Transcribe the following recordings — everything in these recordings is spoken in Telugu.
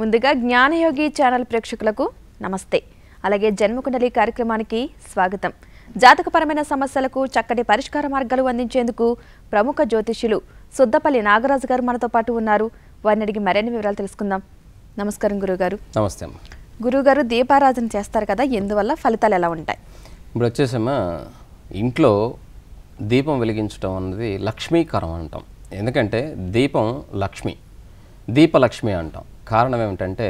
ముందుగా జ్ఞానయోగి ఛానల్ ప్రేక్షకులకు నమస్తే. అలాగే జన్మకుండలి కార్యక్రమానికి స్వాగతం. జాతకపరమైన సమస్యలకు చక్కటి పరిష్కార మార్గాలు అందించేందుకు ప్రముఖ జ్యోతిష్యులు సుద్దపల్లి నాగరాజు గారు మనతో పాటు ఉన్నారు. వారిని అడిగి మరిన్ని వివరాలు తెలుసుకుందాం. నమస్కారం గురుగారు. నమస్తే అమ్మ. గురుగారు, దీపారాధన చేస్తారు కదా, ఎందువల్ల ఫలితాలు ఎలా ఉంటాయి? ఇప్పుడు వచ్చేసమ్మా, ఇంట్లో దీపం వెలిగించడం అన్నది లక్ష్మీకరం అంటాం. ఎందుకంటే దీపం లక్ష్మి, దీపలక్ష్మి అంటాం. కారణం ఏమిటంటే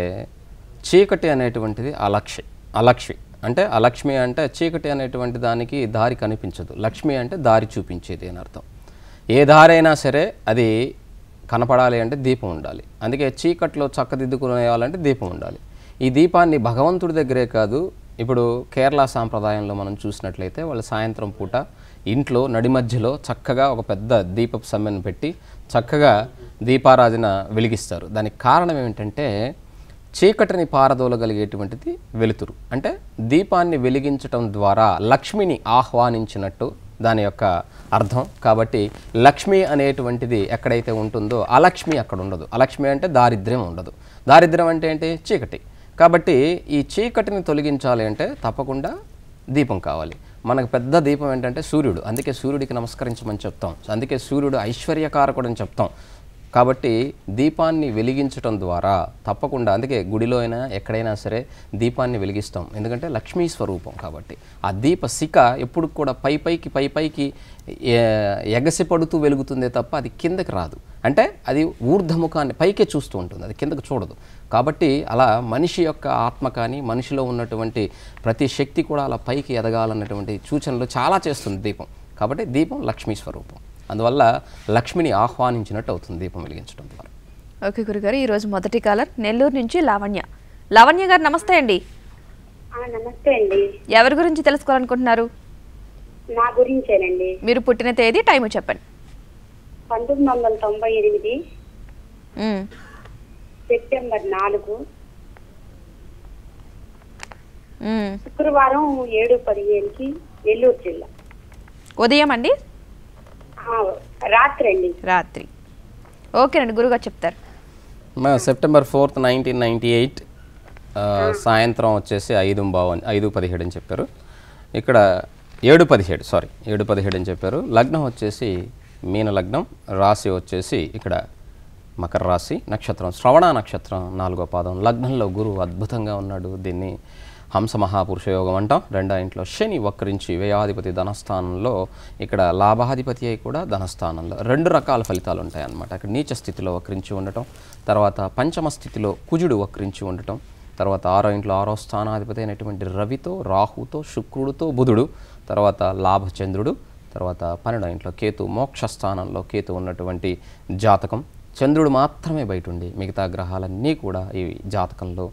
చీకటి అనేటువంటిది అలక్ష్మి అంటే అలక్ష్మి అంటే చీకటి అనేటువంటి దానికి దారి కనిపించదు. లక్ష్మి అంటే దారి చూపించేది అని అర్థం. ఏ దారైనా సరే అది కనపడాలి అంటే దీపం ఉండాలి. అందుకే చీకట్లో చక్కదిద్దుకునేయాలంటే దీపం ఉండాలి. ఈ దీపాన్ని భగవంతుడి దగ్గరే కాదు, ఇప్పుడు కేరళ సాంప్రదాయంలో మనం చూసినట్లయితే వాళ్ళు సాయంత్రం పూట ఇంట్లో నడి మధ్యలో చక్కగా ఒక పెద్ద దీపపు సమ్మెను పెట్టి చక్కగా దీపారాధన వెలిగిస్తారు. దానికి కారణం ఏమిటంటే చీకటిని పారదోలగలిగేటువంటిది వెలుతురు. అంటే దీపాన్ని వెలిగించటం ద్వారా లక్ష్మిని ఆహ్వానించినట్టు దాని యొక్క అర్థం. కాబట్టి లక్ష్మి అనేటువంటిది ఎక్కడైతే ఉంటుందో అలక్ష్మి అక్కడ ఉండదు. అలక్ష్మి అంటే దారిద్ర్యం ఉండదు. దారిద్ర్యం అంటే ఏంటి? చీకటి. కాబట్టి ఈ చీకటిని తొలగించాలి అంటే తప్పకుండా దీపం కావాలి. మనకు పెద్ద దీపం ఏంటంటే సూర్యుడు. అందుకే సూర్యుడికి నమస్కరించమని చెప్తాం. అందుకే సూర్యుడు ఐశ్వర్యకారకుడు అని చెప్తాం. కాబట్టి దీపాన్ని వెలిగించడం ద్వారా తప్పకుండా, అందుకే గుడిలో అయినా ఎక్కడైనా సరే దీపాన్ని వెలిగిస్తాం. ఎందుకంటే లక్ష్మీ స్వరూపం. కాబట్టి ఆ దీప శిఖ ఎప్పుడు కూడా పైపైకి ఎగసిపడుతూ వెలుగుతుందే తప్ప అది కిందకి రాదు. అంటే అది ఊర్ధముఖాన్ని పైకే చూస్తూ ఉంటుంది, అది కిందకు చూడదు. కాబట్టి అలా మనిషి యొక్క ఆత్మ కానీ మనిషిలో ఉన్నటువంటి ప్రతి శక్తి కూడా అలా పైకి ఎదగాలన్నటువంటి సూచనలు చాలా చేస్తుంది దీపం. కాబట్టి దీపం లక్ష్మీ స్వరూపం. అందువల్ల లక్ష్మిని ఆహ్వానించినట్టు అవుతుంది దీపం వెలిగించడం ద్వారా. ఓకే గురుగారు, ఈరోజు మొదటి కాలర్ నెల్లూరు నుంచి లావణ్య గారు నమస్తే అండి. నమస్తే అండి. ఎవరి గురించి తెలుసుకోవాలనుకుంటున్నారు? నా గురించేనండి. మీరు పుట్టిన తేదీ, టైం చెప్పండి. 1998 సెప్టెంబర్ 4 శుక్రవారం 7:15కి నెల్లూరు జిల్లా. ఉదయం అండి? రాత్రి అండి. రాత్రి. ఓకేనండి, గురుగారు చెప్తారు. సెప్టెంబర్ 4, 1998 సాయంత్రం వచ్చేసి 5:17 అని చెప్పారు. ఇక్కడ 7:17 అని చెప్పారు. లగ్నం వచ్చేసి మీన లగ్నం, రాశి వచ్చేసి ఇక్కడ మకర రాశి, నక్షత్రం శ్రవణ నక్షత్రం 4వ పాదం. లగ్నంలో గురువు అద్భుతంగా ఉన్నాడు. దీన్ని హంస మహాపురుష యోగం అంటాం. రెండో ఇంట్లో శని వక్రించి వ్యయాధిపతి ధనస్థానంలో, ఇక్కడ లాభాధిపతి అయి కూడా ధనస్థానంలో. రెండు రకాల ఫలితాలు ఉంటాయి అన్నమాట. అక్కడ నీచ స్థితిలో వక్రించి ఉండటం, తర్వాత పంచమ స్థితిలో కుజుడు వక్రించి ఉండటం, తర్వాత 6వ ఇంట్లో 6వ స్థానాధిపతి అయినటువంటి రవితో, రాహుతో, శుక్రుడితో బుధుడు, తర్వాత లాభచంద్రుడు, తర్వాత 12వ ఇంట్లో కేతు, మోక్ష స్థానంలో కేతు ఉన్నటువంటి జాతకం. చంద్రుడు మాత్రమే బయట ఉండి మిగతా గ్రహాలన్నీ కూడా ఈ జాతకంలో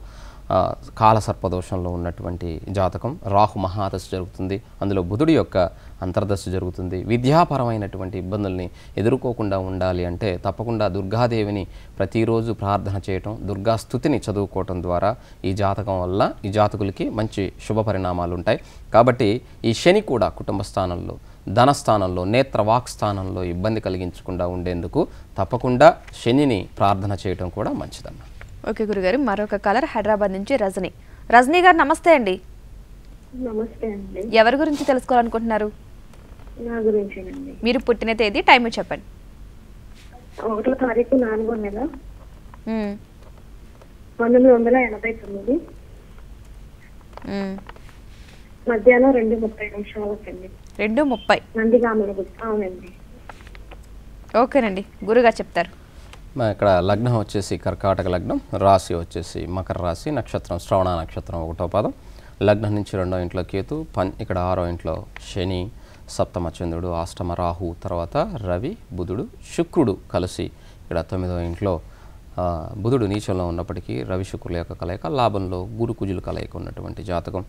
కాలసర్పదోషంలో ఉన్నటువంటి జాతకం. రాహు మహాదశ జరుగుతుంది, అందులో బుధుడి యొక్క అంతర్దశ జరుగుతుంది. విద్యాపరమైనటువంటి ఇబ్బందుల్ని ఎదుర్కోకుండా ఉండాలి అంటే తప్పకుండా దుర్గాదేవిని ప్రతిరోజు ప్రార్థన చేయటం, దుర్గా స్తుతిని చదువుకోవటం ద్వారా ఈ జాతకం వల్ల ఈ జాతకులకి మంచి శుభ పరిణామాలు ఉంటాయి. కాబట్టి ఈ శని కూడా కుటుంబ స్థానంలో, ధనస్థానంలో, నేత్రవాక్ స్థానంలో ఇబ్బంది కలిగించకుండా ఉండేందుకు తప్పకుండా శనిని ప్రార్థన చేయటం కూడా మంచిదన్న. ఓకే గురుగారు, మరొక కాలర్ హైదరాబాద్ నుంచి రజనీ గారు నమస్తే అండి. నమస్తే అండి. ఎవరి గురించి తెలుసుకోవాలనుకుంటున్నారు? నా గురించేనండి. మీరు పుట్టిన తేదీ, టైం చెప్పండి. 1వ తారీఖు 4వ నెల 1989 మధ్యాహ్నం 2:30 2:30 నందిగామల గుడి. అవునండి. ఓకేనండి, గురుగారు చెప్తారు. ఇక్కడ లగ్నం వచ్చేసి కర్కాటక లగ్నం, రాశి వచ్చేసి మకర రాశి, నక్షత్రం శ్రవణ నక్షత్రం 1వ పాదం. లగ్నం నుంచి 2వ ఇంట్లో కేతు, ఇక్కడ 6వ ఇంట్లో శని, సప్తమ చంద్రుడు, అష్టమ రాహు, తర్వాత రవి, బుధుడు, శుక్రుడు కలిసి ఇక్కడ 9వ ఇంట్లో బుధుడు నీచంలో ఉన్నప్పటికీ రవి శుక్రుల యొక్క కలయిక, లాభంలో గురు కుజుల కలయిక ఉన్నటువంటి జాతకం.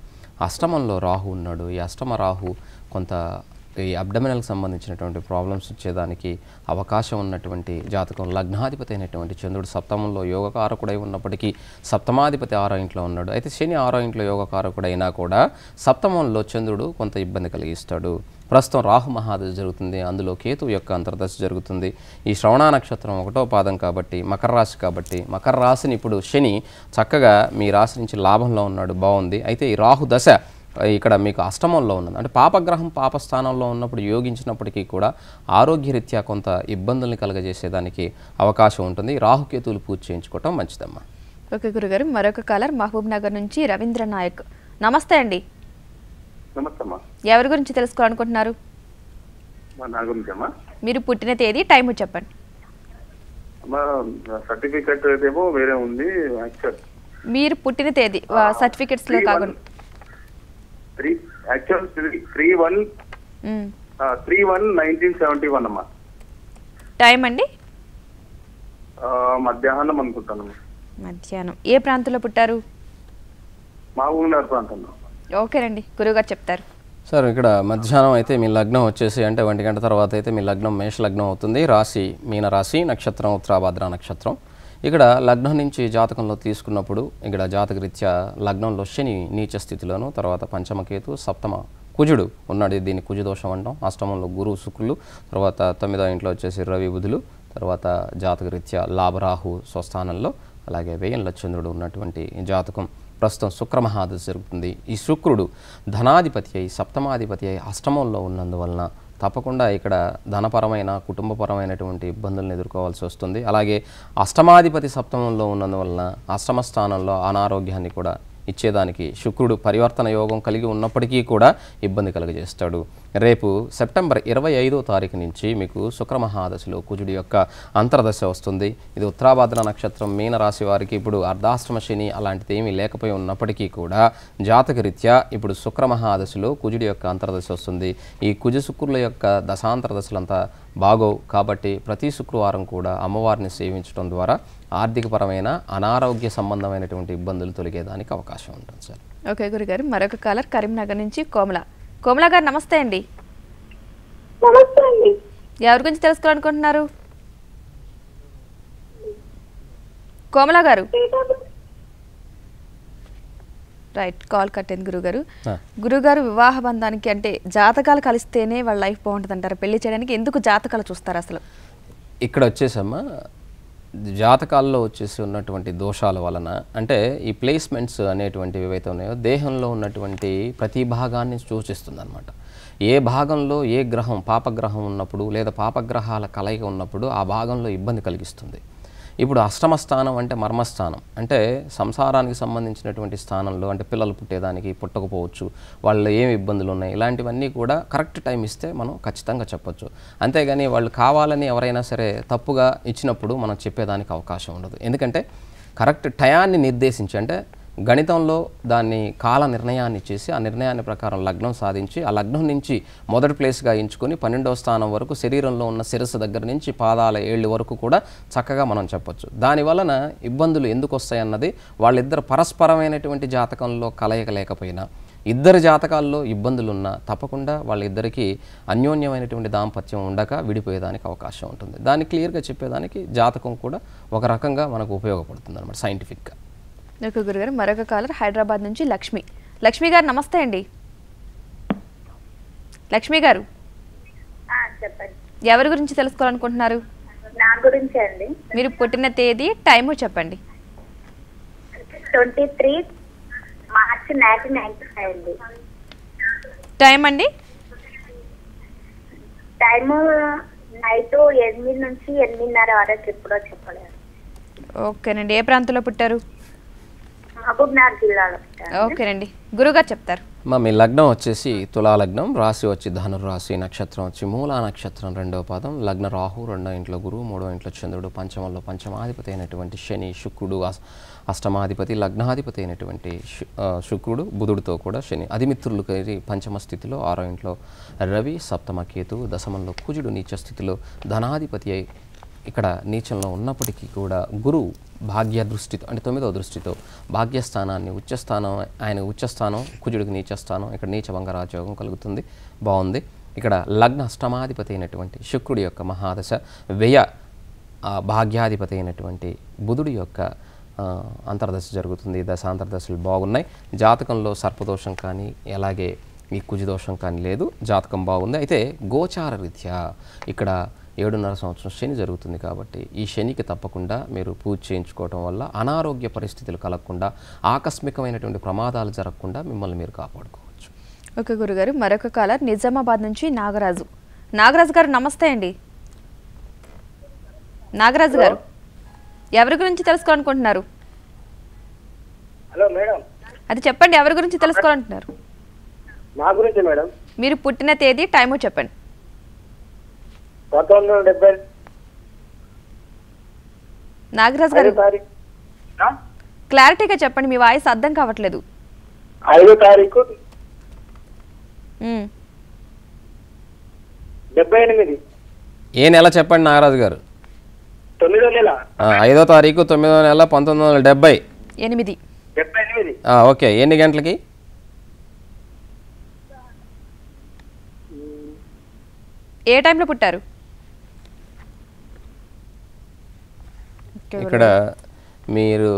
అష్టమంలో రాహు ఉన్నాడు. ఈ అష్టమ రాహు కొంత ఈ అబ్డమినల్కి సంబంధించినటువంటి ప్రాబ్లమ్స్ వచ్చేదానికి అవకాశం ఉన్నటువంటి జాతకం. లగ్నాధిపతి అయినటువంటి చంద్రుడు సప్తమంలో యోగకారకుడై ఉన్నప్పటికీ సప్తమాధిపతి 6వ ఇంట్లో ఉన్నాడు. అయితే శని 6వ ఇంట్లో యోగకారకుడైనా కూడా సప్తమంలో చంద్రుడు కొంత ఇబ్బంది కలిగిస్తాడు. ప్రస్తుతం రాహు మహాదశ జరుగుతుంది, అందులో కేతు యొక్క అంతర్దశ జరుగుతుంది. ఈ శ్రవణ నక్షత్రం 1వ పాదం కాబట్టి మకర రాశి కాబట్టి మకర రాశిని ఇప్పుడు శని చక్కగా మీ రాశి నుంచి లాభంలో ఉన్నాడు, బాగుంది. అయితే ఈ రాహు దశ ఇక్కడ మీకు అష్టమంలో ఉన్నది, అంటే పాపగ్రహం పాపస్థానంలో ఉన్నప్పుడు యోగించినప్పటికీ కూడా ఆరోగ్యరీత్యా కొంత ఇబ్బందుల్ని కలగజేసేదానికి అవకాశం ఉంటుంది. రాహుకేతువులు పూజ చేయించుకోవటం మంచిదమ్మా. ఓకే గురుగారు, మరొక కాలర్ మహబూబ్ నగర్ నుంచి రవీంద్ర నాయక్. నమస్తే అండి. నమస్తే అమ్మా. ఎవరి గురించి తెలుసుకోవాలనుకుంటున్నారు? నా గురించి అమ్మా. మీరు పుట్టిన తేదీ, టైము చెప్పండి. అమ్మా సర్టిఫికెట్ ఏమో వేరే ఉంది. యాక్చువల్ మీరు పుట్టిన తేదీ సర్టిఫికెట్స్ లో కాకుండా 3/1/1971 అమ్మా. టైం అండి? మధ్యాహ్నం అనుకుంటానమ్మా. మధ్యాహ్నం. ఏ ప్రాంతంలో పుట్టారు? మహబూబ్నగర్ ప్రాంతంలో. ఓకేనండి, గురువుగారు చెప్తారు. సార్ ఇక్కడ మధ్యాహ్నం అయితే మీ లగ్నం వచ్చేసి అంటే 1 గంట తర్వాత అయితే మీ లగ్నం మేష లగ్నం అవుతుంది. రాశి మీనరాశి, నక్షత్రం ఉత్తరాభాద్ర నక్షత్రం. ఇక్కడ లగ్నం నుంచి జాతకంలో తీసుకున్నప్పుడు ఇక్కడ జాతకరీత్యా లగ్నంలో శని నీచ స్థితిలోను, తర్వాత పంచమకేతు, సప్తమ కుజుడు ఉన్నాడు, దీన్ని కుజదోషం అంటాం. అష్టమంలో గురువు శుక్రులు, తర్వాత 9వ ఇంట్లో వచ్చేసి రవి బుధులు, తర్వాత జాతకరీత్యా లాభరాహు స్వస్థానంలో, అలాగే వ్యయంలో చంద్రుడు ఉన్నటువంటి జాతకం. ప్రస్తుతం శుక్రమహాదశ జరుగుతుంది. ఈ శుక్రుడు ధనాధిపతి అయి సప్తమాధిపతి అయి అష్టమంలో ఉన్నందువలన తప్పకుండా ఇక్కడ ధనపరమైన కుటుంబపరమైనటువంటి ఇబ్బందులను ఎదుర్కోవాల్సి వస్తుంది. అలాగే అష్టమాధిపతి సప్తమంలో ఉన్నందువలన అష్టమ స్థానంలో అనారోగ్యాన్ని కూడా ఇచ్చేదానికి శుక్రుడు పరివర్తన యోగం కలిగి ఉన్నప్పటికీ కూడా ఇబ్బంది కలుగజేస్తాడు. రేపు సెప్టెంబర్ 25వ తారీఖు నుంచి మీకు శుక్రమహాదశలో కుజుడి యొక్క అంతర్దశ వస్తుంది. ఇది ఉత్తరాభాద్ర నక్షత్రం మీనరాశి వారికి ఇప్పుడు అర్ధాష్టమ శని అలాంటిది ఏమీ లేకపోయి ఉన్నప్పటికీ కూడా జాతకరీత్యా ఇప్పుడు శుక్రమహాదశలో కుజుడి యొక్క అంతర్దశ వస్తుంది. ఈ కుజ శుక్రుల యొక్క దశాంతర్దశలంతా బాగోవు కాబట్టి ప్రతి శుక్రవారం కూడా అమ్మవారిని సేవించడం ద్వారా ఆర్థికపరమైన అనారోగ్య సంబంధమైనటువంటి ఇబ్బందులు తొలగేదానికి అవకాశం ఉంటుంది సార్. ఓకే గురుగారు, మరొక కాలర్ కరీంనగర్ నుంచి కోమల. కోమల గారు నమస్తే అండి. నమస్తే అండి. ఎవరి గురించి తెలుసుకోవాలనుకుంటున్నారు? కోమల గారు రైట్, కాల్ కట్టింది గురుగారు. గురుగారు వివాహ బంధానికి అంటే జాతకాలు కలిస్తేనే వాళ్ళ లైఫ్ బాగుంటుంది అంటారు. పెళ్లి చేయడానికి ఎందుకు జాతకాలు చూస్తారు అసలు? ఇక్కడ వచ్చేసమ్మా జాతకాల్లో వచ్చేసి ఉన్నటువంటి దోషాల వలన అంటే ఈ ప్లేస్మెంట్స్ అనేటువంటివి ఏవైతే ఉన్నాయో దేహంలో ఉన్నటువంటి ప్రతి భాగాన్ని సూచిస్తుంది అనమాట. ఏ భాగంలో ఏ గ్రహం పాపగ్రహం ఉన్నప్పుడు లేదా పాపగ్రహాల కలయిక ఉన్నప్పుడు ఆ భాగంలో ఇబ్బంది కలిగిస్తుంది. ఇప్పుడు అష్టమ స్థానం అంటే మర్మస్థానం, అంటే సంసారానికి సంబంధించినటువంటి స్థానంలో అంటే పిల్లలు పుట్టేదానికి పుట్టకపోవచ్చు, వాళ్ళు ఏమి ఇబ్బందులు ఉన్నాయి, ఇలాంటివన్నీ కూడా కరెక్ట్ టైం ఇస్తే మనం ఖచ్చితంగా చెప్పొచ్చు. అంతేగాని వాళ్ళు కావాలని ఎవరైనా సరే తప్పుగా ఇచ్చినప్పుడు మనం చెప్పేదానికి అవకాశం ఉండదు. ఎందుకంటే కరెక్ట్ టయాన్ని నిర్దేశించి అంటే గణితంలో దాన్ని కాల నిర్ణయాన్ని చేసి ఆ నిర్ణయాన్ని ప్రకారం లగ్నం సాధించి ఆ లగ్నం నుంచి మొదటి ప్లేస్గా ఎంచుకొని 12వ స్థానం వరకు శరీరంలో ఉన్న శిరస్సు దగ్గర నుంచి పాదాల ఏళ్ళు వరకు కూడా చక్కగా మనం చెప్పొచ్చు. దానివలన ఇబ్బందులు ఎందుకు వస్తాయన్నది వాళ్ళిద్దరు పరస్పరమైనటువంటి జాతకంలో కలయిక లేకపోయినా ఇద్దరు జాతకాల్లో ఇబ్బందులున్నా తప్పకుండా వాళ్ళిద్దరికీ అన్యోన్యమైనటువంటి దాంపత్యం ఉండక విడిపోయేదానికి అవకాశం ఉంటుంది. దాన్ని క్లియర్గా చెప్పేదానికి జాతకం కూడా ఒక రకంగా మనకు ఉపయోగపడుతుంది అన్నమాట సైంటిఫిక్గా. ఓకే గురుగారు, మరొక కాలర్ హైదరాబాద్ నుంచి లక్ష్మి. లక్ష్మి గారు నమస్తే అండి. లక్ష్మి గారు చెప్పండి. ఎవరి గురించి తెలుసుకోవాలనుకుంటున్నారు? నా గురించి అండి. మీరు పుట్టిన తేదీ, టైము చెప్పండి. 23 మార్చ్ 1995 అండి. టైం అండి? టైము నైట్ 8 నుంచి 8:30 వరకు ఎప్పుడో చెప్పలేదు. ఓకేనండి, ఏ ప్రాంతంలో పుట్టారు? మహబూబ్నగర్ జిల్లాలో. ఓకేనండి, గురుగారు చెప్తారు. మీ లగ్నం వచ్చేసి తులా లగ్నం, రాశి వచ్చి ధనుర్రాశి, నక్షత్రం వచ్చి మూలా నక్షత్రం 2వ పాదం, లగ్న రాహు, 2వ ఇంట్లో గురువు, 3వ ఇంట్లో చంద్రుడు, పంచమంలో పంచమాధిపతి అయినటువంటి శని, శుక్రుడు అష్టమాధిపతి, లగ్నాధిపతి అయినటువంటి శుక్రుడు, బుధుడితో కూడా శని, అధిమిత్రులు కలిగి పంచమ స్థితిలో, 6వ ఇంట్లో రవి, సప్తమ కేతు, దశమంలో కుజుడు నీచ స్థితిలో, ధనాధిపతి అయి ఇక్కడ నీచంలో ఉన్నప్పటికీ కూడా గురువు భాగ్య దృష్టితో అంటే 9వ దృష్టితో భాగ్యస్థానాన్ని ఉచ్చస్థానం, ఆయన ఉచ్చస్థానం, కుజుడికి నీచస్థానం, ఇక్కడ నీచ భంగరాజయోగం కలుగుతుంది, బాగుంది. ఇక్కడ లగ్న అష్టమాధిపతి అయినటువంటి శుక్రుడి యొక్క మహాదశ, వ్యయ భాగ్యాధిపతి అయినటువంటి బుధుడి యొక్క అంతర్దశ జరుగుతుంది. దశాంతర్దశలు బాగున్నాయి. జాతకంలో సర్పదోషం కానీ అలాగే ఈ కుజదోషం కానీ లేదు, జాతకం బాగుంది. అయితే గోచార రీత్యా ఇక్కడ 7.5 సంవత్సరం శని జరుగుతుంది కాబట్టి ఈ శనికి తప్పకుండా మీరు పూజ చేయించుకోవడం వల్ల అనారోగ్య పరిస్థితులు కలగకుండా, ఆకస్మికమైనటువంటి ప్రమాదాలు జరగకుండా మిమ్మల్ని మీరు కాపాడుకోవచ్చు. ఓకే గురుగారు, మరొక కాలర్ నిజామాబాద్ నుంచి నాగరాజు. నాగరాజు గారు నమస్తే అండి. నాగరాజు గారు ఎవరి గురించి తెలుసుకోవాలనుకుంటున్నారు? Hello madam. అది చెప్పండి, ఎవరి గురించి తెలుసుకోవాలంటున్నారు? నా గురించి మేడం. మీరు పుట్టిన తేదీ, టైము చెప్పండి. 1970 నాగరాజు గారు క్లారిటీగా చెప్పండి, మీ వాయిస్ అర్థం కావట్లేదు. 5వ తారీఖు 78. ఏ నెల చెప్పండి నాగరాజు గారు? 9వ నెల 5వ తారీఖు 9వ నెల 1970. 8. 78. ఓకే, ఎన్ని గంటలకి? ఏ టైంలో పుట్టారు? ఇక్కడ మీరు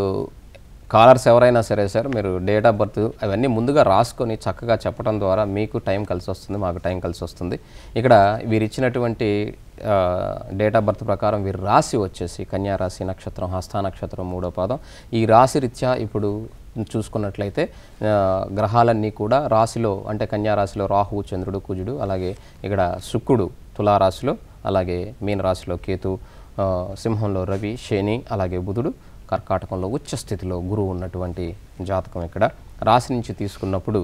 కాలర్స్ ఎవరైనా సరే సార్, మీరు డేట్ ఆఫ్ బర్త్ అవన్నీ ముందుగా రాసుకొని చక్కగా చెప్పడం ద్వారా మీకు టైం కలిసి వస్తుంది, మాకు టైం కలిసి వస్తుంది. ఇక్కడ వీరు ఇచ్చినటువంటి డేట్ ఆఫ్ బర్త్ ప్రకారం వీరు రాశి వచ్చేసి కన్యా రాశి, నక్షత్రం హస్త నక్షత్రం 3వ పాదం. ఈ రాశి రీత్యా ఇప్పుడు చూసుకున్నట్లయితే గ్రహాలన్నీ కూడా రాశిలో, అంటే కన్యా రాశిలో రాహువు, చంద్రుడు, కుజుడు, అలాగే ఇక్కడ శుక్రుడు తులారాశిలో, అలాగే మీనరాశిలో కేతు, సింహంలో రవి, శని, అలాగే బుధుడు, కర్కాటకంలో ఉచ్చ స్థితిలో గురువు ఉన్నటువంటి జాతకం. ఇక్కడ రాశి నుంచి తీసుకున్నప్పుడు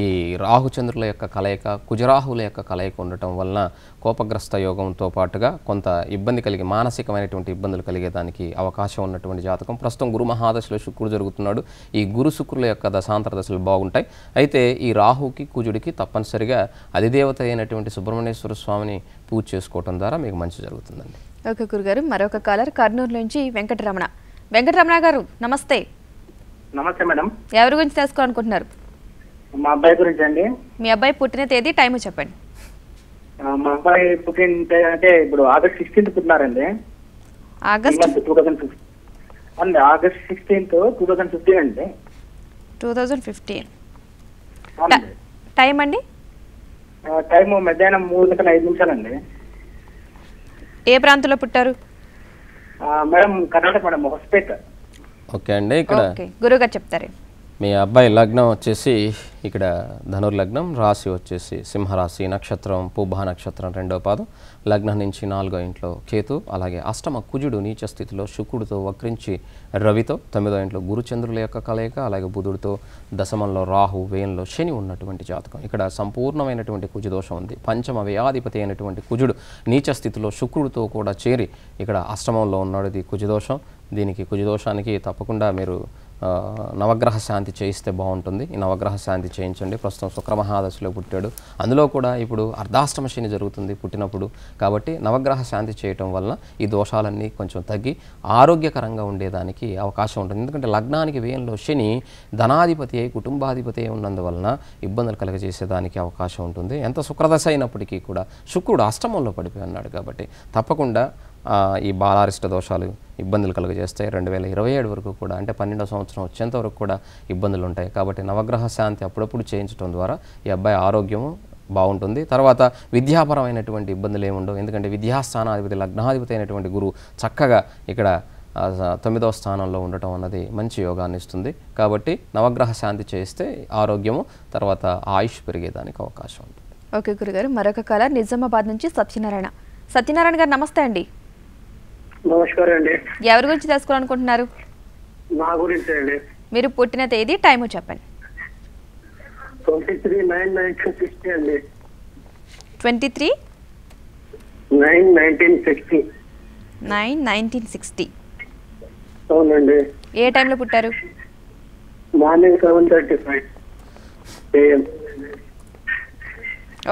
ఈ రాహుచంద్రుల యొక్క కలయిక, కుజరాహుల యొక్క కలయిక ఉండటం వలన కోపగ్రస్త యోగంతో పాటుగా కొంత ఇబ్బంది కలిగి, మానసికమైనటువంటి ఇబ్బందులు కలిగేదానికి అవకాశం ఉన్నటువంటి జాతకం. ప్రస్తుతం గురు మహాదశలో శుక్రుడు జరుగుతున్నాడు. ఈ గురు శుక్రుల యొక్క దశాంతర దశలు బాగుంటాయి. అయితే ఈ రాహుకి, కుజుడికి తప్పనిసరిగా అధిదేవత అయినటువంటి సుబ్రహ్మణ్యేశ్వర స్వామిని పూజ చేసుకోవటం ద్వారా మీకు మంచి జరుగుతుందండి. ఓకే గురుగారు, మరొక కాలర్ కర్నూలు నుంచి వెంకటరమణ. వెంకటరమణ గారు నమస్తే. నమస్తే మేడం. ఎవరి గురించి తెలుసుకోవాలనుకుంటున్నారు? మా అబ్బాయి గురించి అండి. మీ అబ్బాయి పుట్టిన తేదీ, టైము చెప్పండి. మా అబ్బాయి పుట్టిన అంటే ఇప్పుడు August 16th పుట్టినారండి. ఆగస్ట్ 2015 అండి. August 16th 2015 అండి. 2015. అవునండి. టైం అండి? టైము మధ్యాహ్నం 3:05 ఏ ప్రాంతంలో పుట్టారు? Madam Karnataka madam, Hospet. Okay అండి, ఇక్కడ గురుగారు చెప్తారు. మీ అబ్బాయి లగ్నం వచ్చేసి ఇక్కడ ధనుర్లగ్నం, రాశి వచ్చేసి సింహరాశి, నక్షత్రం పూభ నక్షత్రం 2వ పాదం, లగ్నం నుంచి 4వ ఇంట్లో కేతు, అలాగే అష్టమ కుజుడు నీచ స్థితిలో శుక్రుడితో వక్రించి రవితో, 9వ ఇంట్లో గురుచంద్రుల యొక్క కలయిక, అలాగే బుధుడితో, దశమంలో రాహు, వ్యయంలో శని ఉన్నటువంటి జాతకం. ఇక్కడ సంపూర్ణమైనటువంటి కుజదోషం ఉంది. పంచమ వ్యయాధిపతి అయినటువంటి కుజుడు నీచ స్థితిలో శుక్రుడితో కూడా చేరి ఇక్కడ అష్టమంలో ఉన్నాడు. ఇది కుజదోషం. దీనికి కుజదోషానికి తప్పకుండా మీరు నవగ్రహ శాంతి చేయిస్తే బాగుంటుంది. ఈ నవగ్రహ శాంతి చేయించండి. ప్రస్తుతం శుక్రమహాదశలో పుట్టాడు, అందులో కూడా ఇప్పుడు అర్ధాష్టమ శని జరుగుతుంది పుట్టినప్పుడు. కాబట్టి నవగ్రహ శాంతి చేయటం వలన ఈ దోషాలన్నీ కొంచెం తగ్గి ఆరోగ్యకరంగా ఉండేదానికి అవకాశం ఉంటుంది. ఎందుకంటే లగ్నానికి వ్యయంలో శని ధనాధిపతి అయి కుటుంబాధిపతి అయి ఉన్నందువలన ఇబ్బందులు కలగజేసేదానికి అవకాశం ఉంటుంది. ఎంత శుక్రదశ అయినప్పటికీ కూడా శుక్రుడు అష్టమంలో పడిపోయి ఉన్నాడు కాబట్టి తప్పకుండా ఈ బాలారిష్ట దోషాలు ఇబ్బందులు కలుగజేస్తాయి. 2027 వరకు కూడా, అంటే 12వ సంవత్సరం వచ్చేంత వరకు కూడా ఇబ్బందులు ఉంటాయి. కాబట్టి నవగ్రహ శాంతి అప్పుడప్పుడు చేయించడం ద్వారా ఈ అబ్బాయి ఆరోగ్యము బాగుంటుంది. తర్వాత విద్యాపరమైనటువంటి ఇబ్బందులు ఏముండవు. ఎందుకంటే విద్యాస్థానాధిపతి, లగ్నాధిపతి అయినటువంటి గురువు చక్కగా ఇక్కడ 9వ స్థానంలో ఉండటం అన్నది మంచి యోగాన్ని ఇస్తుంది. కాబట్టి నవగ్రహ శాంతి చేస్తే ఆరోగ్యము, తర్వాత ఆయుష్ పెరిగేదానికి అవకాశం ఉంటుంది. ఓకే గురుగారు, మరొక కాలర్ నిజామాబాద్ నుంచి సత్యనారాయణ. సత్యనారాయణ గారు నమస్తే అండి. నమస్కారం అండి. ఎవరి గురించి తెలుసుకోవాలనుకుంటున్నారు? నా గురించి అండి. మీరు పుట్టిన తేదీ, టైము చెప్పండి. 23/9/1960 అండి. 23/9/1960. 1960. అవునండి. ఏ టైంలో పుట్టారు? Morning 7:35 AM.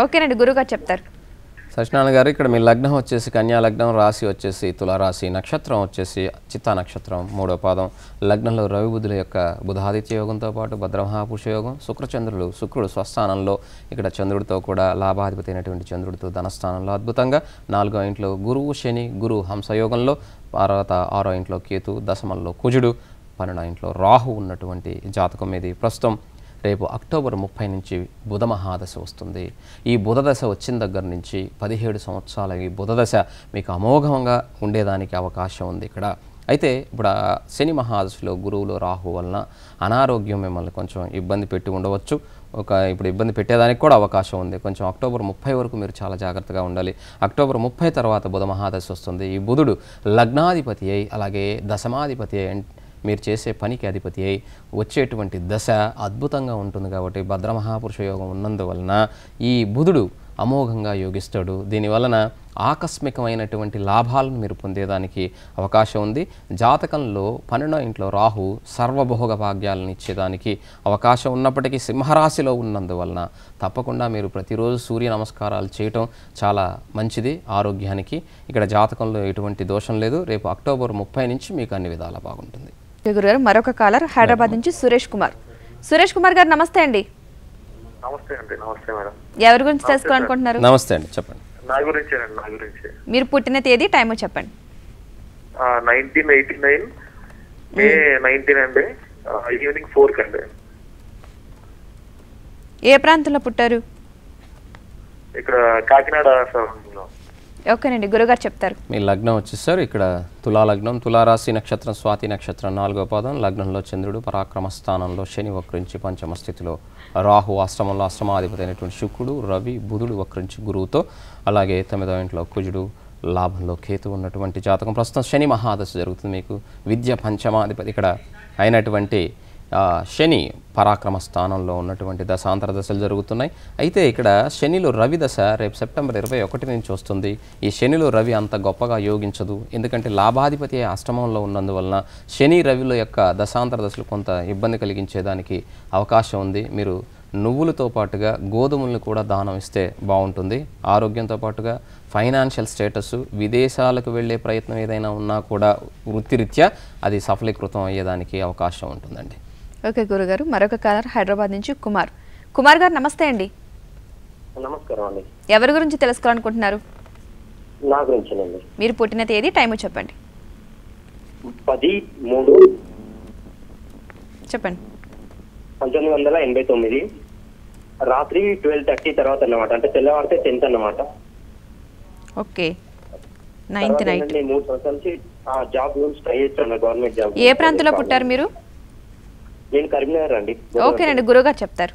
ఓకేనండి, గురుగారు చెప్తారు. సత్యనారాయణ గారు, ఇక్కడ మీ లగ్నం వచ్చేసి కన్యా లగ్నం, రాశి వచ్చేసి తులారాశి, నక్షత్రం వచ్చేసి చిత్తా నక్షత్రం 3వ పాదం, లగ్నంలో రవి బుధుల యొక్క బుధాదిత్య యోగంతో పాటు భద్రమహాపురుష యోగం, శుక్రుడు స్వస్థానంలో ఇక్కడ చంద్రుడితో కూడా లాభాధిపతి అయినటువంటి చంద్రుడితో ధనస్థానంలో అద్భుతంగా, 4వ ఇంట్లో గురువు శని, గురు హంసయోగంలో, తర్వాత 6వ ఇంట్లో కేతు, దశమంలో కుజుడు, 12వ ఇంట్లో రాహు ఉన్నటువంటి జాతకం ఇది. ప్రస్తుతం రేపు అక్టోబర్ 30 నుంచి బుధ మహాదశ వస్తుంది. ఈ బుధ దశ వచ్చిన దగ్గర నుంచి 17 సంవత్సరాల ఈ బుధ దశ మీకు అమోఘంగా ఉండేదానికి అవకాశం ఉంది ఇక్కడ. అయితే ఇప్పుడు శని మహాదశలో గురువులో రాహు వలన అనారోగ్యం మిమ్మల్ని కొంచెం ఇబ్బంది పెట్టి ఉండవచ్చు. ఇప్పుడు ఇబ్బంది పెట్టేదానికి కూడా అవకాశం ఉంది. కొంచెం అక్టోబర్ 30 వరకు మీరు చాలా జాగ్రత్తగా ఉండాలి. అక్టోబర్ 30 తర్వాత బుధ మహాదశ వస్తుంది. ఈ బుధుడు లగ్నాధిపతి అయి అలాగే దశమాధిపతి అయి మీరు చేసే పనికి అధిపతి అయి వచ్చేటువంటి దశ అద్భుతంగా ఉంటుంది. కాబట్టి భద్రమహాపురుష యోగం ఉన్నందువలన ఈ బుధుడు అమోఘంగా యోగిస్తాడు. దీనివలన ఆకస్మికమైనటువంటి లాభాలను మీరు పొందేదానికి అవకాశం ఉంది. జాతకంలో 12వ ఇంట్లో రాహు సర్వభోగ భాగ్యాలను ఇచ్చేదానికి అవకాశం ఉన్నప్పటికీ సింహరాశిలో ఉన్నందువలన తప్పకుండా మీరు ప్రతిరోజు సూర్య నమస్కారాలు చేయటం చాలా మంచిది ఆరోగ్యానికి. ఇక్కడ జాతకంలో ఎటువంటి దోషం లేదు. రేపు అక్టోబర్ 30 నుంచి మీకు అన్ని విధాలా బాగుంటుంది. గురుగారు మరొక కాలర్ హైదరాబాద్ నుంచి సురేష్ కుమార్. సురేష్ కుమార్ గారు నమస్తే అండి. నమస్తే అండి. నమస్తే మేడం. ఎవరి గురించి తెలుసుకోవాలనుకుంటున్నారు? నమస్తే అండి, చెప్పండి. నా గురించి మీరు పుట్టిన తేదీ టైము చెప్పండి. 1989 మే 19 అండి, ఈవినింగ్ 4 అండి. ఏ ప్రాంతంలో పుట్టారు? ఇక్కడ కాకినాడ సరౌండింగ్లో. ఓకేనండి, గురుగారు చెప్తారు. మీ లగ్నం వచ్చేసారు ఇక్కడ తులా లగ్నం, తులారాశి నక్షత్రం, స్వాతి నక్షత్రం 4వ పాదం. లగ్నంలో చంద్రుడు, పరాక్రమ స్థానంలో శని వక్రించి పంచమ స్థితిలో రాహు, అష్టమంలో అష్టమాధిపతి అయినటువంటి శుక్రుడు, రవి, బుధుడు వక్రించి గురువుతో, అలాగే 9వ ఇంట్లో కుజుడు, లాభంలో కేతు ఉన్నటువంటి జాతకం. ప్రస్తుతం శని మహాదశ జరుగుతుంది. మీకు విద్య పంచమాధిపతి ఇక్కడ అయినటువంటి శని పరాక్రమ స్థానంలో ఉన్నటువంటి దశాంతర దశలు జరుగుతున్నాయి. అయితే ఇక్కడ శనిలో రవి దశ రేపు సెప్టెంబర్ 21 నుంచి వస్తుంది. ఈ శనిలో రవి అంత గొప్పగా యోగించదు. ఎందుకంటే లాభాధిపతి అష్టమంలో ఉన్నందువలన శని రవిల యొక్క దశాంతర దశలు కొంత ఇబ్బంది కలిగించేదానికి అవకాశం ఉంది. మీరు నువ్వులతో పాటుగా గోధుమలను కూడా దానం ఇస్తే బాగుంటుంది. ఆరోగ్యంతో పాటుగా ఫైనాన్షియల్ స్టేటస్, విదేశాలకు వెళ్ళే ప్రయత్నం ఏదైనా ఉన్నా కూడా వృత్తిరీత్యా అది సఫలీకృతం అయ్యేదానికి అవకాశం ఉంటుందండి. ఓకే గురుగారు, మరొక కాలర్ హైదరాబాద్ నుంచి కుమార్. కుమార్ గారు నమస్తే అండి. నమస్కారం అండి. ఎవరి గురించి తెలుసుకోవాలనుకుంటున్నారు? నా గురించేనండి. మీరు పుట్టిన తేదీ టైము చెప్పండి. 10/3 చెప్పండి. 1989 రాత్రి 12:30 తర్వాత అన్నమాట. అంటే తెల్లవారితే 10th అన్నమాట. Okay, 9th night. 3 సంవత్సరాల నుంచి జాబ్ గురించి ట్రై చేస్తాను, గవర్నమెంట్ జాబ్. ఏ ప్రాంతంలో పుట్టారు మీరు? నేను కరీంనగర్ అండి. ఓకేనండి, గురుగారు చెప్తారు.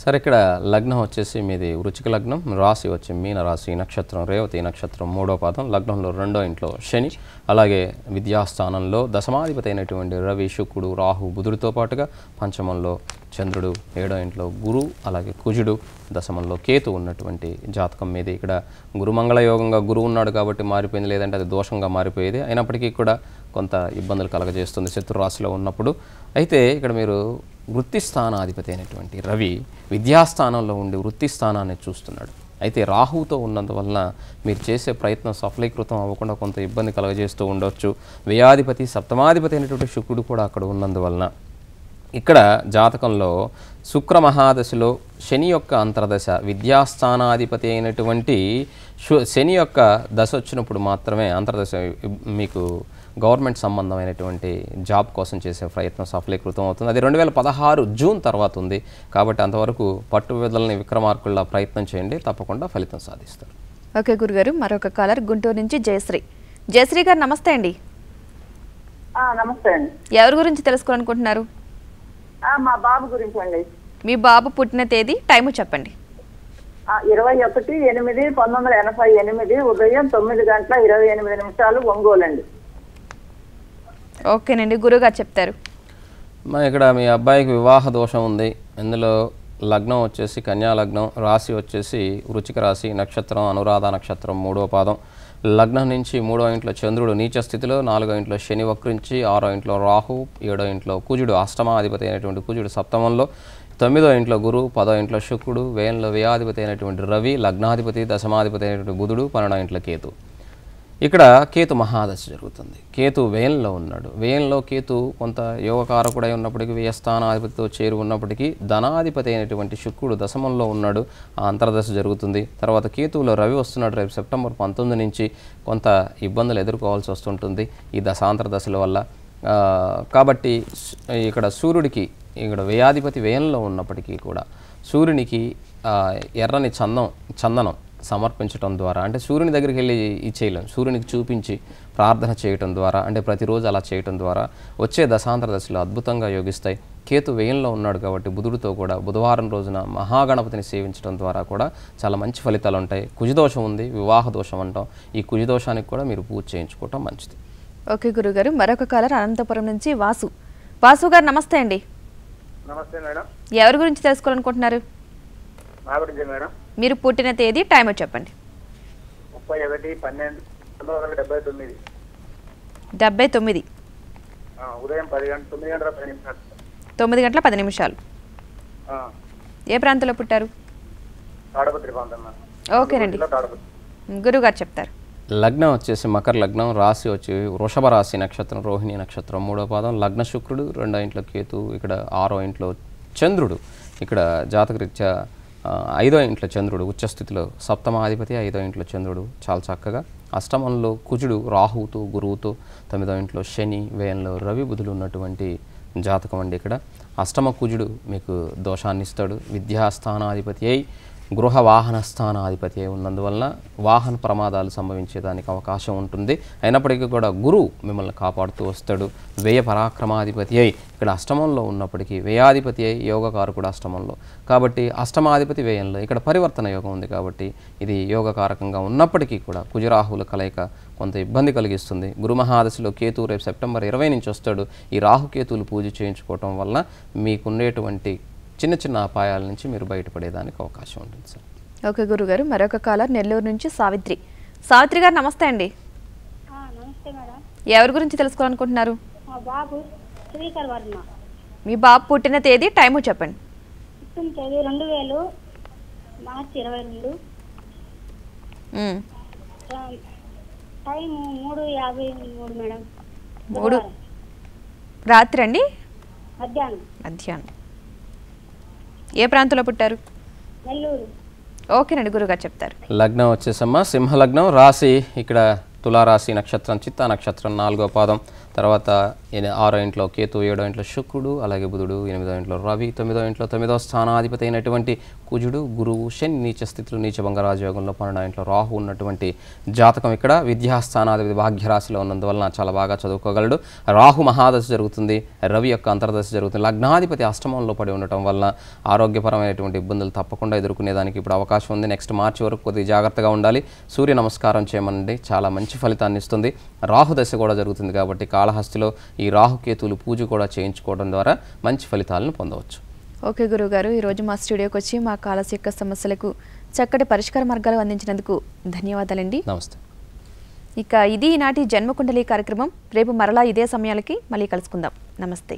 సరే, ఇక్కడ లగ్నం వచ్చేసి మీది వృచ్చిక లగ్నం, రాశి వచ్చి మీన రాశి, నక్షత్రం రేవతి నక్షత్రం 3వ పాదం. లగ్నంలో 2వ ఇంట్లో శని, అలాగే విద్యాస్థానంలో దశమాధిపతి అయినటువంటి రవి, శుక్రుడు, రాహు, బుధుడితో పాటుగా పంచమంలో చంద్రుడు, 7వ ఇంట్లో గురు, అలాగే కుజుడు, దశమంలో కేతు ఉన్నటువంటి జాతకం మీది. ఇక్కడ గురుమంగళ యోగంగా గురువు ఉన్నాడు కాబట్టి మారిపోయింది, లేదంటే అది దోషంగా మారిపోయేది. అయినప్పటికీ కూడా కొంత ఇబ్బందులు కలగజేస్తుంది శత్రురాశిలో ఉన్నప్పుడు. అయితే ఇక్కడ మీరు వృత్తి స్థానాధిపతి అయినటువంటి రవి విద్యాస్థానంలో ఉండి వృత్తి స్థానాన్ని చూస్తున్నాడు. అయితే రాహుతో ఉన్నందువలన మీరు చేసే ప్రయత్నం సఫలీకృతం అవ్వకుండా కొంత ఇబ్బంది కలగజేస్తూ ఉండవచ్చు. వ్యయాధిపతి సప్తమాధిపతి అయినటువంటి శుక్రుడు కూడా అక్కడ ఉన్నందువలన ఇక్కడ జాతకంలో శుక్ర మహాదశలో శని యొక్క అంతర్దశ, విద్యాస్థానాధిపతి అయినటువంటి శని యొక్క దశ వచ్చినప్పుడు మాత్రమే అంతర్దశ మీకు గవర్నమెంట్ సంబంధమైనటువంటి జాబ్ కోసం చేసే ప్రయత్నం సఫలీకృతం అవుతుంది. అది 2016 జూన్ తర్వాత ఉంది. కాబట్టి అంతవరకు పట్టువిదలని విక్రమార్కుల్లా ప్రయత్నం చేయండి, తప్పకుండా ఫలితం సాధిస్తారు. ఓకే గురుగారు, మరొక కాలర్ గుంటూరు నుంచి జయశ్రీ. జయశ్రీ గారు నమస్తే అండి. నమస్తే అండి. ఎవరి గురించి తెలుసుకోవాలనుకుంటున్నారు? మా బాబు గురించి అండి. మీ బాబు పుట్టిన తేదీ టైము చెప్పండి. 21/8/1988 ఉదయం 9:28 ఒంగోలు అండి. ఓకేనండి, గురుగారు చెప్తారు. ఇక్కడ మీ అబ్బాయికి వివాహ దోషం ఉంది. ఇందులో లగ్నం వచ్చేసి కన్యా లగ్నం, రాశి వచ్చేసి వృచ్చిక రాశి, నక్షత్రం అనురాధ నక్షత్రం 3వ పాదం. లగ్నం నుంచి 3వ ఇంట్లో చంద్రుడు నీచ స్థితిలో, 4వ ఇంట్లో శని వక్రించి, 6వ ఇంట్లో రాహు, 7వ ఇంట్లో కుజుడు అష్టమాధిపతి అయినటువంటి కుజుడు సప్తమంలో, 9వ ఇంట్లో గురువు, 10వ ఇంట్లో శుక్రుడు, వ్యయంలో వ్యయాధిపతి అయినటువంటి రవి, లగ్నాధిపతి దశమాధిపతి అయినటువంటి బుధుడు, 12వ ఇంట్లో కేతు. ఇక్కడ కేతు మహాదశ జరుగుతుంది. కేతు వ్యయంలో ఉన్నాడు. వ్యయంలో కేతు కొంత యోగకారకుడై ఉన్నప్పటికీ, వ్యయస్థానాధిపతితో చేరి ఉన్నప్పటికీ ధనాధిపతి అయినటువంటి శుక్రుడు దశమంలో ఉన్నాడు. ఆ అంతర్దశ జరుగుతుంది. తర్వాత కేతువులో రవి వస్తున్నాడు. రేపు సెప్టెంబర్ 19 నుంచి కొంత ఇబ్బందులు ఎదుర్కోవాల్సి వస్తుంటుంది ఈ దశాంతర దశల వల్ల. కాబట్టి ఇక్కడ సూర్యుడికి ఇక్కడ వ్యయాధిపతి వ్యయంలో ఉన్నప్పటికీ కూడా సూర్యునికి ఎర్రని చందనం సమర్పించడం ద్వారా, అంటే సూర్యుని దగ్గరికి వెళ్ళి ఇచ్చేయలేం, సూర్యునికి చూపించి ప్రార్థన చేయటం ద్వారా, అంటే ప్రతిరోజు అలా చేయటం ద్వారా వచ్చే దశాంతర దశలు అద్భుతంగా యోగిస్తాయి. కేతు వ్యయంలో ఉన్నాడు కాబట్టి బుధుడితో కూడా బుధవారం రోజున మహాగణపతిని సేవించడం ద్వారా కూడా చాలా మంచి ఫలితాలు ఉంటాయి. కుజదోషం ఉంది, వివాహ దోషం అంటాం. ఈ కుజదోషానికి కూడా మీరు పూజ చేయించుకోవటం మంచిది. ఓకే గురుగారు, మరొక కాలర్ అనంతపురం నుంచి వాసు గారు నమస్తే అండి. నమస్తే మేడం. ఎవరి గురించి తెలుసుకోవాలనుకుంటున్నారు? నా గురించి మేడం. మీరు పుట్టిన తేదీ, టైం చెప్పండి. 31/12/1979. 79. ఉదయం 9 గంటల 10 నిమిషాలు. 9 గంటల 10 నిమిషాలు. ఏ ప్రాంతంలో పుట్టారు? తాడపత్రి ప్రాంతం. ఓకేనండి, గురుగారు చెప్తారు. లగ్నం వచ్చేసి మకర లగ్నం, రాశి వచ్చి వృషభ రాశి నక్షత్రం, రోహిణి నక్షత్రం 3వ పాదం. లగ్న శుక్రుడు, 2వ ఇంట్లో కేతు, ఇక్కడ 6వ ఇంట్లో చంద్రుడు, ఇక్కడ జాతకరీత్యా 5వ ఇంట్లో చంద్రుడు ఉచ్చస్థితిలో, సప్తమాధిపతి 5వ ఇంట్లో చంద్రుడు చాలా చక్కగా. అష్టమంలో కుజుడు రాహువుతో గురువుతో, 9వ ఇంట్లో శని, వ్యయంలో రవి బుధులు ఉన్నటువంటి జాతకం అండి. ఇక్కడ అష్టమ కుజుడు మీకు దోషాన్ని ఇస్తాడు. విద్యాస్థానాధిపతి అయి గృహ వాహన స్థానాధిపతి అయి ఉన్నందువలన వాహన ప్రమాదాలు సంభవించేదానికి అవకాశం ఉంటుంది. అయినప్పటికీ కూడా గురువు మిమ్మల్ని కాపాడుతూ వస్తాడు. వ్యయ పరాక్రమాధిపతి అయి ఇక్కడ అష్టమంలో ఉన్నప్పటికీ వ్యయాధిపతి అయి యోగకారకుడు అష్టమంలో, కాబట్టి అష్టమాధిపతి వ్యయంలో ఇక్కడ పరివర్తన యోగం ఉంది కాబట్టి ఇది యోగకారకంగా ఉన్నప్పటికీ కూడా కుజరాహుల కలయిక కొంత ఇబ్బంది కలిగిస్తుంది. గురు మహాదశలో కేతు రేపు సెప్టెంబర్ 20 నుంచి వస్తాడు. ఈ రాహుకేతువులు పూజ చేయించుకోవటం వల్ల మీకుండేటువంటి చిన్న చిన్న అపాయాల నుంచి మీరు బయటపడేదానికి అవకాశం ఉంటుంది సార్. ఓకే గురుగారు, మరొక కాలర్ నెల్లూరు నుంచి సావిత్రి గారు నమస్తే అండి. నమస్తే మేడం. ఎవరి గురించి తెలుసుకోవాలనుకుంటున్నారు? మా బాబు శ్రీకర్ వర్మ. మీ బాబు పుట్టిన తేదీ, టైము చెప్పండి. పుట్టిన తేదీ 2000 మార్చి 22. Time 3:53 madam. 3 రాత్రి అండి? మధ్యాహ్నం. ఏ ప్రాంతంలో పుట్టారు? నెల్లూరు. ఓకేనండి, గురుగారు చెప్తారు. లగ్నం వచ్చేసమ్మా సింహలగ్నం, రాశి ఇక్కడ తులారాశి నక్షత్రం, చిత్తా నక్షత్రం 4వ పాదం. తర్వాత 6వ ఇంట్లో కేతు, 7వ ఇంట్లో శుక్రుడు, అలాగే బుధుడు, 8వ ఇంట్లో రవి, 9వ ఇంట్లో 9వ స్థానాధిపతి అయినటువంటి కుజుడు, గురువు, శని నీచ స్థితిలో నీచ భంగరాజయోగంలో 12వ ఇంట్లో రాహు ఉన్నటువంటి జాతకం. ఇక్కడ విద్యాస్థానాధిపతి భాగ్యరాశిలో ఉన్నందువలన చాలా బాగా చదువుకోగలడు. రాహు మహాదశ జరుగుతుంది, రవి యొక్క అంతర్దశ జరుగుతుంది. లగ్నాధిపతి అష్టమంలో పడి ఉండటం వల్ల ఆరోగ్యపరమైనటువంటి ఇబ్బందులు తప్పకుండా ఎదుర్కొనేదానికి ఇప్పుడు అవకాశం ఉంది. నెక్స్ట్ మార్చి వరకు కొద్దిగా జాగ్రత్తగా ఉండాలి. సూర్య నమస్కారం చేయమనండి, చాలా మంచి ఫలితాన్ని ఇస్తుంది. రాహు దశ కూడా జరుగుతుంది కాబట్టి కాళహస్తిలో ఈ రాహుకేతువులు పూజ కూడా చేయించుకోవడం ద్వారా మంచి ఫలితాలను పొందవచ్చు. ఓకే గురుగారు, ఈరోజు మా స్టూడియోకి వచ్చి మా కాలస్ యొక్క సమస్యలకు చక్కటి పరిష్కార మార్గాలు అందించినందుకు ధన్యవాదాలండి. నమస్తే. ఇక ఇది ఈనాటి జన్మకుండలి కార్యక్రమం. రేపు మరలా ఇదే సమయాలకి మళ్ళీ కలుసుకుందాం. నమస్తే.